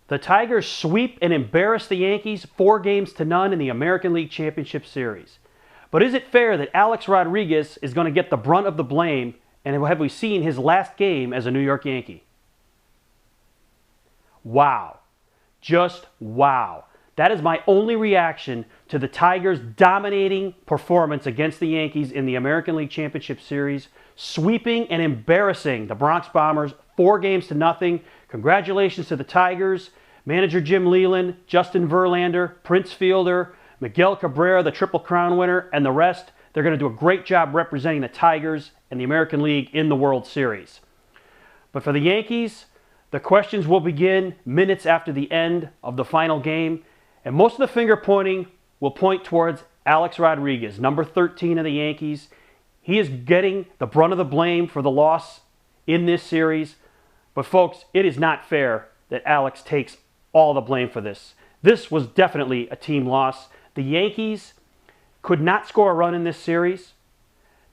The Tigers sweep and embarrass the Yankees 4-0 in the American League Championship Series. But is it fair that Alex Rodriguez is going to get the brunt of the blame, and have we seen his last game as a New York Yankee? Wow. Just wow. That is my only reaction to the Tigers' dominating performance against the Yankees in the American League Championship Series, sweeping and embarrassing the Bronx Bombers 4-0. Congratulations to the Tigers, manager Jim Leyland, Justin Verlander, Prince Fielder, Miguel Cabrera, the Triple Crown winner, and the rest. They're going to do a great job representing the Tigers and the American League in the World Series. But for the Yankees, the questions will begin minutes after the end of the final game, and most of the finger pointing will point towards Alex Rodriguez, number 13 of the Yankees. He is getting the brunt of the blame for the loss in this series. But folks, it is not fair that Alex takes all the blame for this. This was definitely a team loss. The Yankees could not score a run in this series.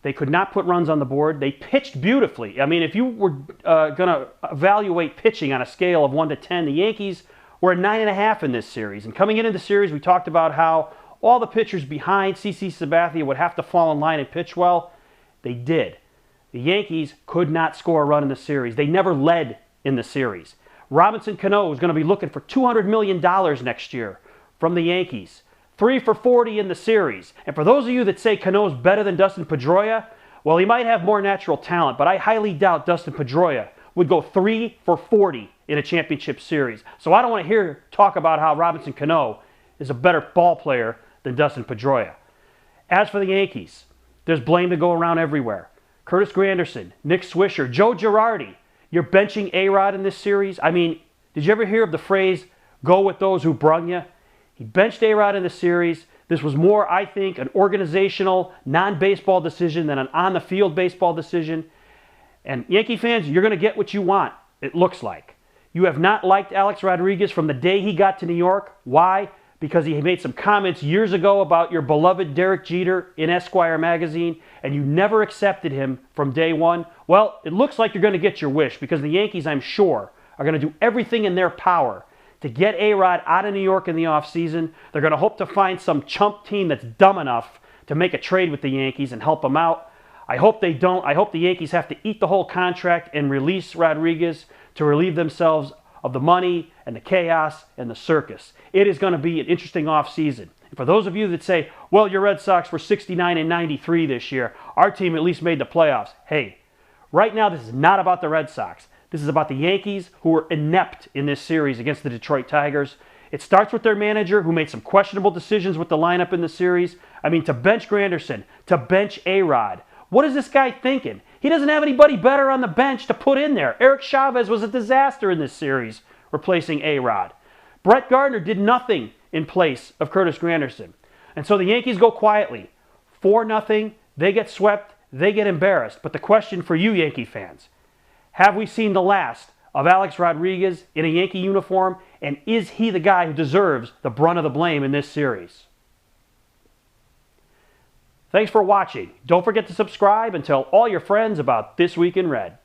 They could not put runs on the board. They pitched beautifully. I mean, if you were going to evaluate pitching on a scale of 1 to 10, the Yankees were a 9.5 in this series. And coming into the series, we talked about how all the pitchers behind CC Sabathia would have to fall in line and pitch well. They did. The Yankees could not score a run in the series. They never led in the series. Robinson Cano is going to be looking for $200 million next year from the Yankees. 3 for 40 in the series. And for those of you that say Cano is better than Dustin Pedroia, well, he might have more natural talent, but I highly doubt Dustin Pedroia would go 3 for 40 in a championship series. So I don't want to hear talk about how Robinson Cano is a better ball player than Dustin Pedroia. As for the Yankees, there's blame to go around everywhere. Curtis Granderson, Nick Swisher, Joe Girardi. You're benching A-Rod in this series? I mean, did you ever hear of the phrase, go with those who brung you? He benched A-Rod in the series. This was more, I think, an organizational, non-baseball decision than an on-the-field baseball decision. And Yankee fans, you're going to get what you want, it looks like. You have not liked Alex Rodriguez from the day he got to New York. Why? Because he made some comments years ago about your beloved Derek Jeter in Esquire magazine, and you never accepted him from day one. Well, it looks like you're going to get your wish, because the Yankees, I'm sure, are going to do everything in their power to get A-Rod out of New York in the offseason. They're going to hope to find some chump team that's dumb enough to make a trade with the Yankees and help them out. I hope they don't. I hope the Yankees have to eat the whole contract and release Rodriguez to relieve themselves of the money and the chaos and the circus. It is going to be an interesting offseason. And for those of you that say, well, your Red Sox were 69 and 93 this year, our team at least made the playoffs. Hey, right now this is not about the Red Sox. This is about the Yankees, who were inept in this series against the Detroit Tigers. It starts with their manager, who made some questionable decisions with the lineup in the series. I mean, to bench Granderson, to bench A-Rod. What is this guy thinking? He doesn't have anybody better on the bench to put in there. Eric Chavez was a disaster in this series, replacing A-Rod. Brett Gardner did nothing in place of Curtis Granderson. And so the Yankees go quietly. 4-0, they get swept, they get embarrassed. But the question for you Yankee fans, have we seen the last of Alex Rodriguez in a Yankee uniform? And is he the guy who deserves the brunt of the blame in this series? Thanks for watching. Don't forget to subscribe and tell all your friends about This Week in Red.